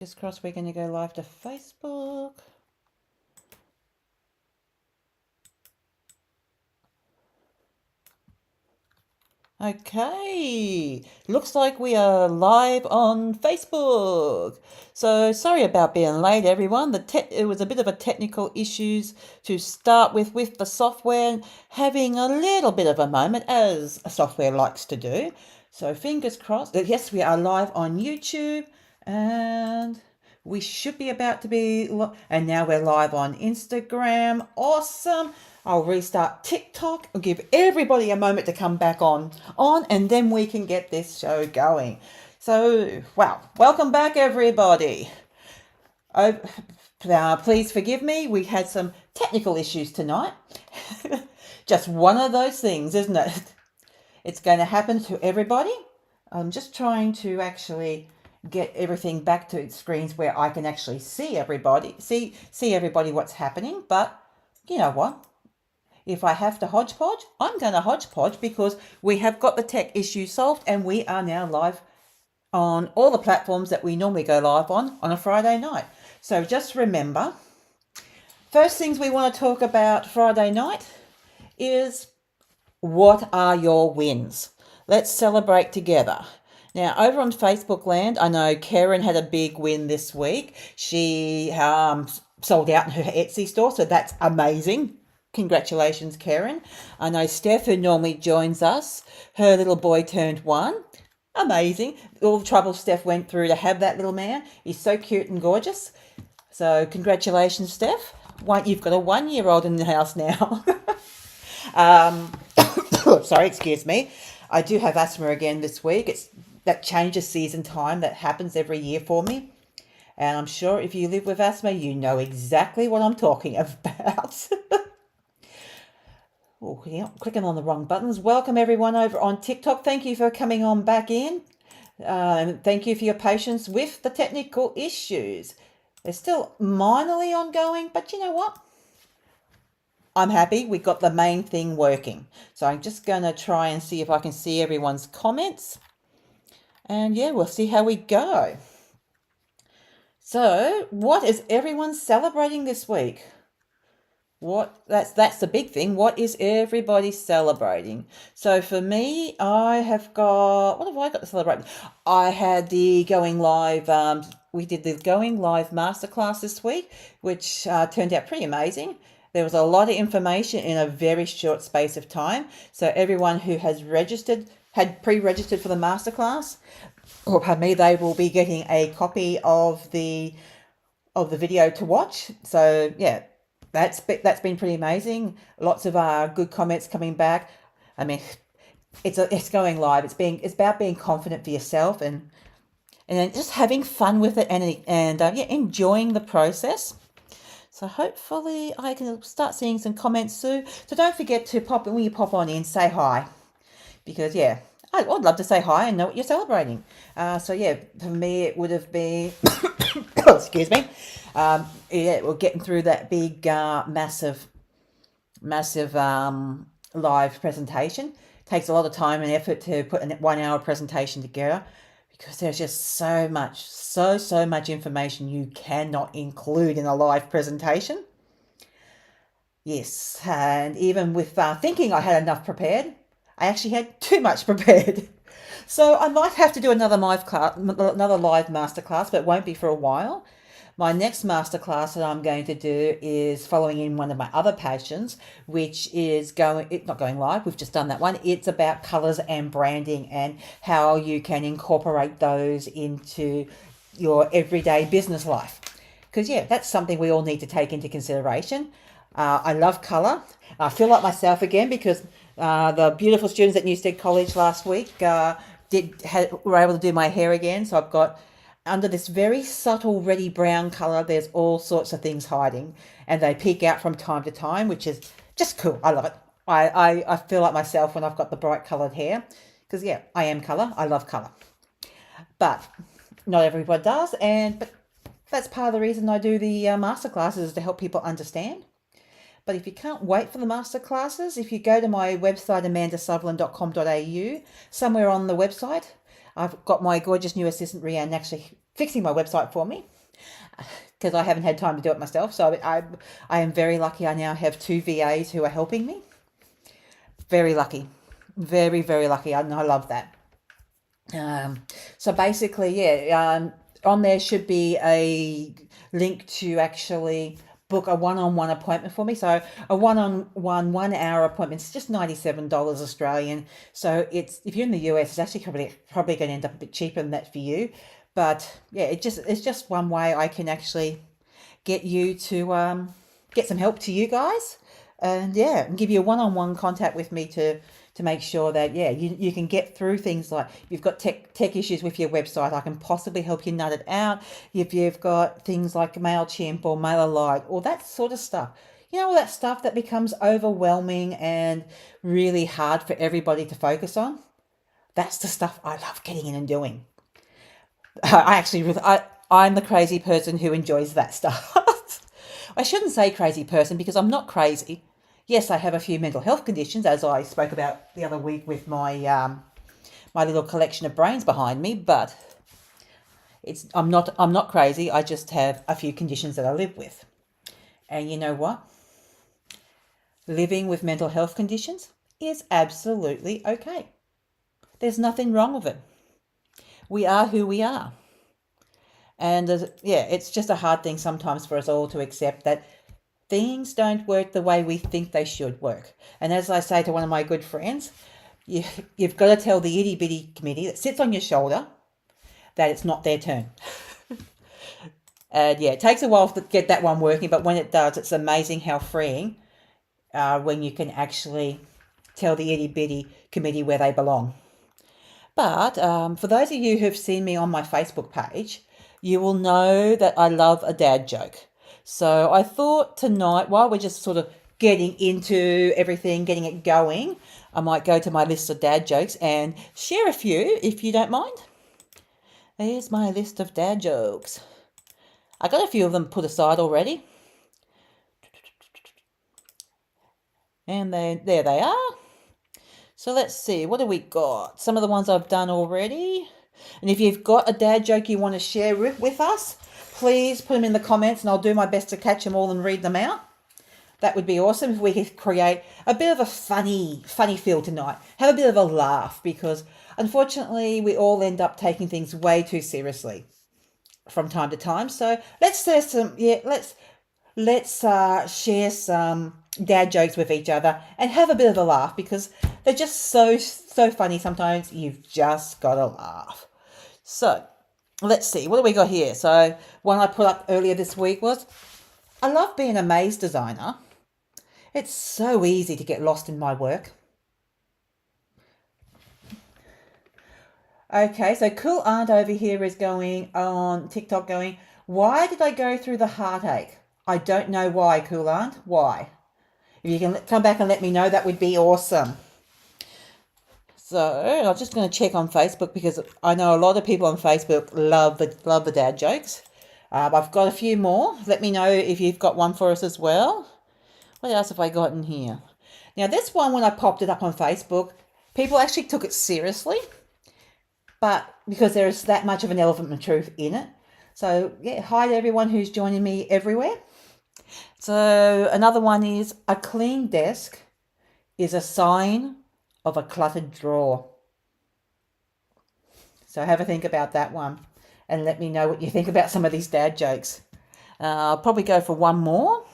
Fingers crossed we're going to go live to Facebook. Okay, looks like we are live on Facebook. So sorry about being late, everyone. It was a bit of a technical issues to start with the software having a little bit of a moment, as a software likes to do. So fingers crossed. Yes, we are live on YouTube, and we should be about to be, and now we're live on Instagram. Awesome. I'll restart TikTok and give everybody a moment to come back on, and then we can get this show going. So, wow, welcome back, everybody. Please forgive me. We had some technical issues tonight. Just one of those things, isn't it? It's going to happen to everybody. I'm just trying to actually get everything back to screens where I can actually see everybody, see everybody what's happening. But you know what? If I have to hodgepodge, I'm going to hodgepodge, because we have got the tech issue solved and we are now live on all the platforms that we normally go live on a Friday night. So just remember, first things we want to talk about Friday night is, what are your wins? Let's celebrate together. Now, over on Facebook land, I know Karen had a big win this week. She sold out in her Etsy store, so that's amazing. Congratulations, Karen. I know Steph, who normally joins us, her little boy turned 1. Amazing. All the trouble Steph went through to have that little man. He's so cute and gorgeous. So congratulations, Steph. You've got a 1-year-old in the house now. Sorry, excuse me. I do have asthma again this week. It's that change of season time that happens every year for me. And I'm sure if you live with asthma, you know exactly what I'm talking about. Oh, yeah, clicking on the wrong buttons. Welcome everyone over on TikTok. Thank you for coming on back in. Thank you for your patience with the technical issues. They're still minorly ongoing, but you know what? I'm happy we got the main thing working. So I'm just going to try and see if I can see everyone's comments. And yeah, we'll see how we go. So, what is everyone celebrating this week? That's the big thing. What is everybody celebrating? So for me, I have got, what have I got to celebrate? I had the going live, we did the going live masterclass this week, which turned out pretty amazing. There was a lot of information in a very short space of time. So everyone who has had pre-registered for the masterclass, or pardon me, they will be getting a copy of the video to watch. So yeah, that's been pretty amazing. Lots of good comments coming back. I mean, it's going live. It's about being confident for yourself and just having fun with it, and enjoying the process. So hopefully I can start seeing some comments soon. So don't forget to when you pop on in, say hi, because yeah, I'd love to say hi and know what you're celebrating. So yeah, for me it would have been excuse me. We're getting through that big, massive live presentation. It takes a lot of time and effort to put a 1-hour presentation together, because there's just so much information you cannot include in a live presentation. Yes, and even with thinking I had enough prepared, I actually had too much prepared. So I might have to do another live masterclass, but it won't be for a while. My next masterclass that I'm going to do is following in one of my other passions, which is not going live. We've just done that one. It's about colors and branding and how you can incorporate those into your everyday business life. Because yeah, that's something we all need to take into consideration. I love color. I feel like myself again, because the beautiful students at Newstead College last week were able to do my hair again. So I've got, under this very subtle reddy brown color, there's all sorts of things hiding, and they peek out from time to time, which is just cool. I love it. I feel like myself when I've got the bright colored hair, because yeah, I am color. I love color, but not everybody does, but that's part of the reason I do the masterclasses, is to help people understand. But if you can't wait for the masterclasses, if you go to my website, amandasutherland.com.au, somewhere on the website, I've got my gorgeous new assistant, Rianne, actually fixing my website for me. because I haven't had time to do it myself. So I am very lucky. I now have two VAs who are helping me. Very lucky, very very lucky, and I love that. Um, so basically, yeah, on there should be a link to actually book a one-on-one appointment for me. So a one-on-one 1 hour appointment is just $97 Australian. So it's, if you're in the US, it's actually probably going to end up a bit cheaper than that for you. But yeah, it's just one way I can actually get you to get some help to you guys, and yeah, and give you a one-on-one contact with me to make sure that yeah you can get through things like if you've got tech issues with your website, I can possibly help you nut it out. If you've got things like MailChimp or MailerLite or that sort of stuff, all that stuff that becomes overwhelming and really hard for everybody to focus on, that's the stuff I love getting in and doing. I actually, I'm the crazy person who enjoys that stuff. I shouldn't say crazy person because I'm not crazy. Yes, I have a few mental health conditions, as I spoke about the other week with my little collection of brains behind me. But I'm not crazy. I just have a few conditions that I live with. And you know what? Living with mental health conditions is absolutely okay. There's nothing wrong with it. We are who we are. And yeah, it's just a hard thing sometimes for us all to accept that things don't work the way we think they should work. And as I say to one of my good friends, you've got to tell the itty bitty committee that sits on your shoulder that it's not their turn. And yeah, it takes a while to get that one working, but when it does, it's amazing how freeing when you can actually tell the itty bitty committee where they belong. But for those of you who've seen me on my Facebook page, you will know that I love a dad joke. So I thought tonight, while we're just sort of getting into everything, getting it going, I might go to my list of dad jokes and share a few, if you don't mind. Here's my list of dad jokes. I got a few of them put aside already. And there they are. So let's see, what do we got? Some of the ones I've done already. And if you've got a dad joke you want to share with us, please put them in the comments and I'll do my best to catch them all and read them out. That would be awesome if we could create a bit of a funny feel tonight. Have a bit of a laugh, because unfortunately we all end up taking things way too seriously from time to time. So let's share some dad jokes with each other and have a bit of a laugh, because they're just so funny. Sometimes you've just got to laugh. So let's see, what do we got here? So one I put up earlier this week was, I love being a maze designer. It's so easy to get lost in my work. Okay, so Cool Aunt over here is going on TikTok going, why did I go through the heartache? I don't know why, Cool Aunt. Why? If you can come back and let me know, that would be awesome. So I'm just going to check on Facebook, because I know a lot of people on Facebook love the dad jokes. I've got a few more. Let me know if you've got one for us as well. What else have I got in here? Now this one, when I popped it up on Facebook, people actually took it seriously, but because there is that much of an element of truth in it. So yeah, hi to everyone who's joining me everywhere. So another one is, a clean desk is a sign of a cluttered drawer. So have a think about that one and let me know what you think about some of these dad jokes. I'll probably go for one more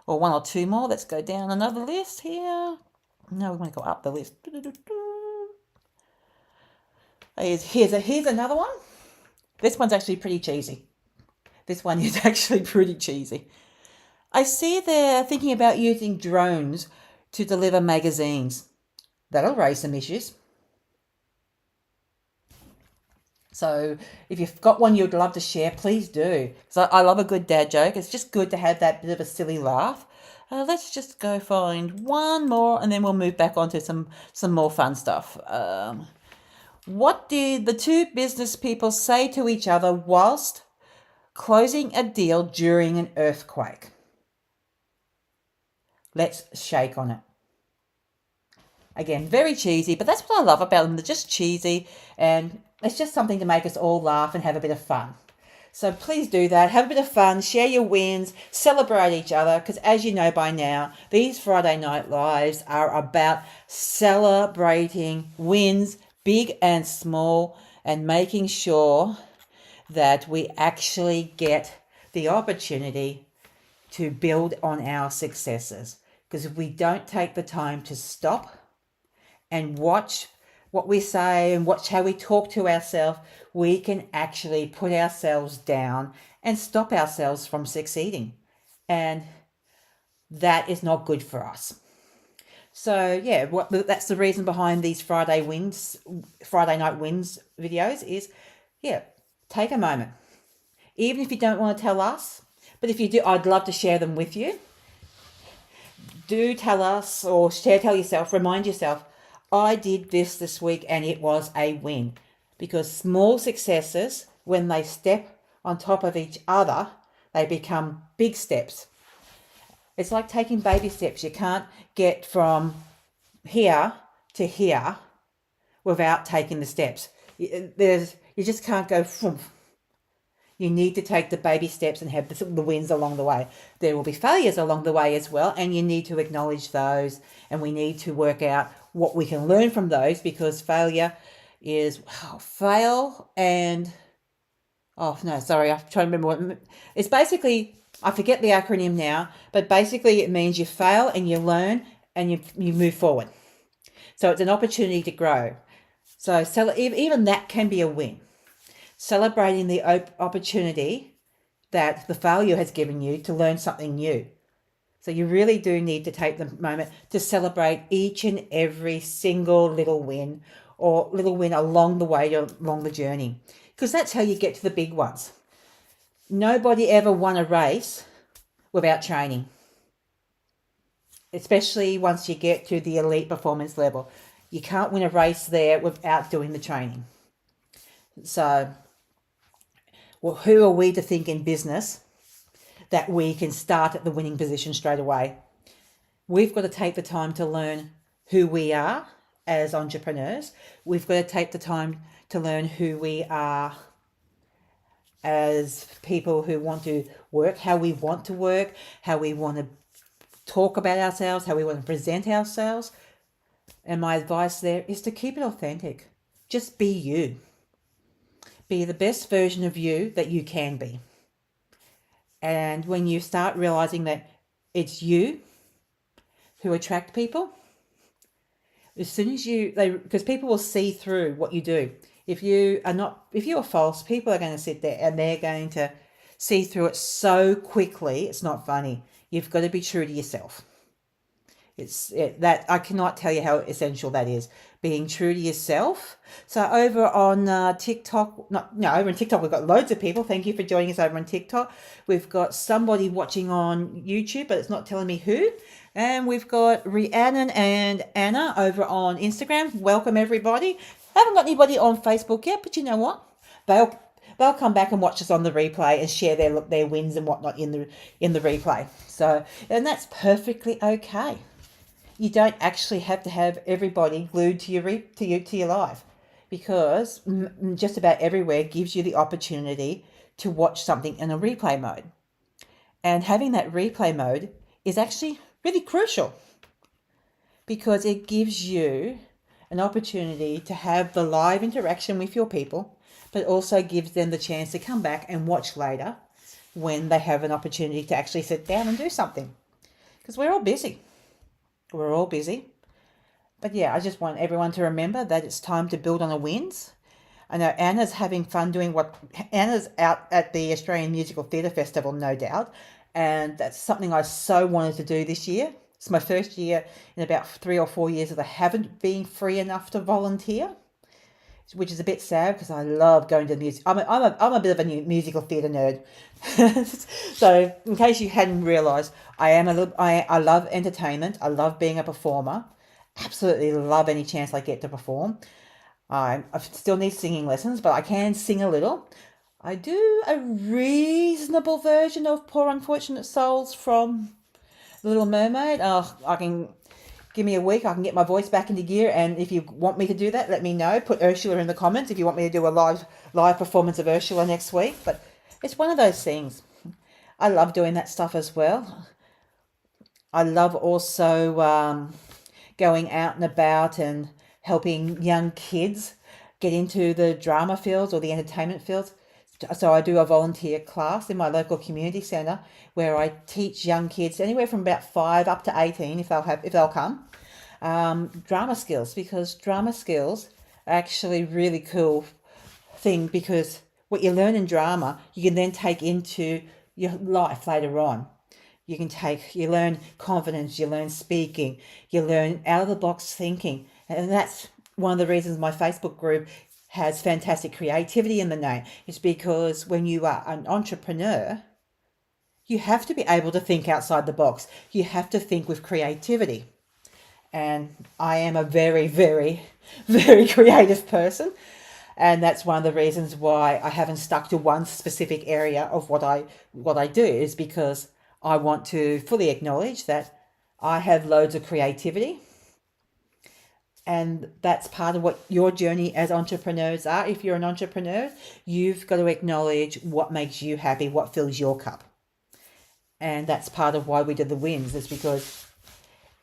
or one or two more. Let's go down another list here. No, we want to go up the list. Here's another one. This one's actually pretty cheesy. This one is actually pretty cheesy. I see they're thinking about using drones to deliver magazines. That'll raise some issues. So if you've got one you'd love to share, please do. So I love a good dad joke. It's just good to have that bit of a silly laugh. Let's just go find one more and then we'll move back onto some more fun stuff. What did the two business people say to each other whilst closing a deal during an earthquake? Let's shake on it. Again, very cheesy, but that's what I love about them. They're just cheesy, and it's just something to make us all laugh and have a bit of fun. So please do that. Have a bit of fun, share your wins, celebrate each other, because as you know by now, these Friday Night Lives are about celebrating wins, big and small, and making sure that we actually get the opportunity to build on our successes. Because if we don't take the time to stop and watch what we say and watch how we talk to ourselves, we can actually put ourselves down and stop ourselves from succeeding. And that is not good for us. So yeah, that's the reason behind these Friday Night Wins videos is, yeah, take a moment. Even if you don't want to tell us, but if you do, I'd love to share them with you. Do tell us or tell yourself, remind yourself, I did this week and it was a win. Because small successes, when they step on top of each other, they become big steps. It's like taking baby steps. You can't get from here to here without taking the steps. You just can't go from. You need to take the baby steps and have the wins along the way. There will be failures along the way as well, and you need to acknowledge those, and we need to work out what we can learn from those, because failure is fail and I'm trying to remember what it's basically. I forget the acronym now, but basically it means you fail and you learn and you move forward. So it's an opportunity to grow. So even that can be a win. Celebrating the opportunity that the failure has given you to learn something new. So you really do need to take the moment to celebrate each and every single little win or little win along the way, along the journey. Because that's how you get to the big ones. Nobody ever won a race without training. Especially once you get to the elite performance level. You can't win a race there without doing the training. So, who are we to think in business that we can start at the winning position straight away? We've got to take the time to learn who we are as entrepreneurs. We've got to take the time to learn who we are as people who want to work, how we want to work, how we want to talk about ourselves, how we want to present ourselves. And my advice there is to keep it authentic. Just be you. Be the best version of you that you can be. And when you start realizing that it's you who attract people, as soon as because people will see through what you do. If you are false, people are going to sit there and they're going to see through it so quickly. It's not funny. You've got to be true to yourself. That I cannot tell you how essential that is, being true to yourself. So over on TikTok, over on TikTok, we've got loads of people. Thank you for joining us over on TikTok. We've got somebody watching on YouTube, but it's not telling me who. And we've got Rhiannon and Anna over on Instagram. Welcome everybody. Haven't got anybody on Facebook yet, but you know what? They'll come back and watch us on the replay and share their wins and whatnot in the replay. So, and that's perfectly okay. You don't actually have to have everybody glued to your life, because just about everywhere gives you the opportunity to watch something in a replay mode. And having that replay mode is actually really crucial, because it gives you an opportunity to have the live interaction with your people, but also gives them the chance to come back and watch later when they have an opportunity to actually sit down and do something. Because we're all busy. We're all busy. But yeah, I just want everyone to remember that it's time to build on the wins. I know Anna's having fun Anna's out at the Australian Musical Theatre Festival, no doubt. And that's something I so wanted to do this year. It's my first year in about 3 or 4 years that I haven't been free enough to volunteer, which is a bit sad because I love going to the music. I'm a bit of a musical theatre nerd. So in case you hadn't realised, I love entertainment. I love being a performer. Absolutely love any chance I get to perform. I still need singing lessons, but I can sing a little. I do a reasonable version of Poor Unfortunate Souls from The Little Mermaid. Give me a week, I can get my voice back into gear, and if you want me to do that, let me know. Put Ursula in the comments if you want me to do a live performance of Ursula next week. But it's one of those things. I love doing that stuff as well. I love also going out and about and helping young kids get into the drama fields or the entertainment fields. So I do a volunteer class in my local community centre where I teach young kids anywhere from about 5 up to 18 if they'll come, drama skills, because drama skills are actually really cool thing, because what you learn in drama you can then take into your life later on. You learn confidence, you learn speaking, you learn out of the box thinking. And that's one of the reasons my Facebook group has fantastic creativity in the name. It's because when you are an entrepreneur, you have to be able to think outside the box. You have to think with creativity. And I am a very, very, very creative person. And that's one of the reasons why I haven't stuck to one specific area of what I do, is because I want to fully acknowledge that I have loads of creativity. And that's part of what your journey as entrepreneurs are. If you're an entrepreneur, you've got to acknowledge what makes you happy, what fills your cup. And that's part of why we do the wins, is because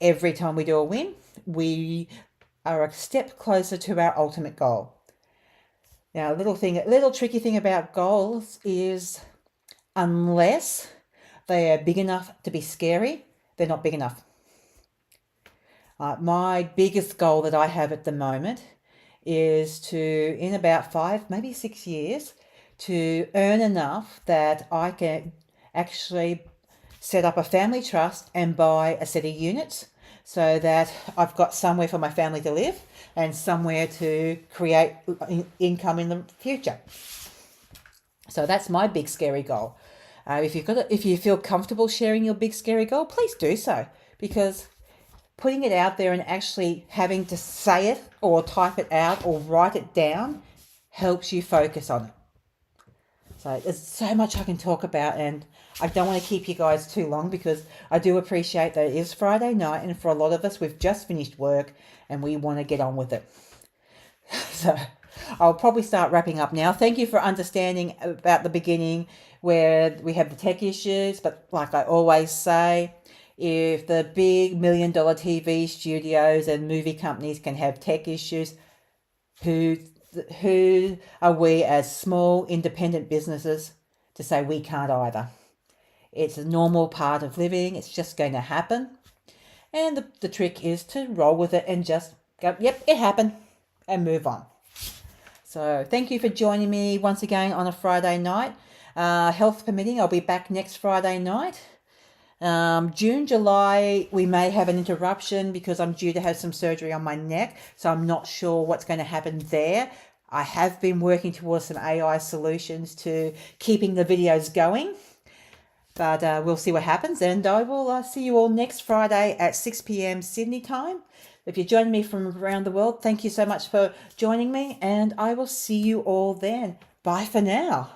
every time we do a win, we are a step closer to our ultimate goal. Now, a little tricky thing about goals is, unless they are big enough to be scary, they're not big enough. My biggest goal that I have at the moment is to, in about 5, maybe 6 years, to earn enough that I can actually set up a family trust and buy a set of units, so that I've got somewhere for my family to live and somewhere to create income in the future. So that's my big scary goal. If you feel comfortable sharing your big scary goal, please do so, because putting it out there and actually having to say it or type it out or write it down helps you focus on it. So there's so much I can talk about, and I don't want to keep you guys too long, because I do appreciate that it is Friday night, and for a lot of us, we've just finished work and we want to get on with it. So I'll probably start wrapping up now. Thank you for understanding about the beginning where we have the tech issues, but like I always say, if the big $1 million TV studios and movie companies can have tech issues, who are we as small independent businesses to say we can't either? It's a normal part of living. It's just going to happen. And the trick is to roll with it and just go, yep, it happened, and move on. So thank you for joining me once again on a Friday night. Health permitting, I'll be back next Friday night. June, July, we may have an interruption because I'm due to have some surgery on my neck, so I'm not sure what's going to happen there. I have been working towards some AI solutions to keeping the videos going, but we'll see what happens, and I will see you all next Friday at 6 p.m. Sydney time. If you're joining me from around the world, thank you so much for joining me, and I will see you all then. Bye for now.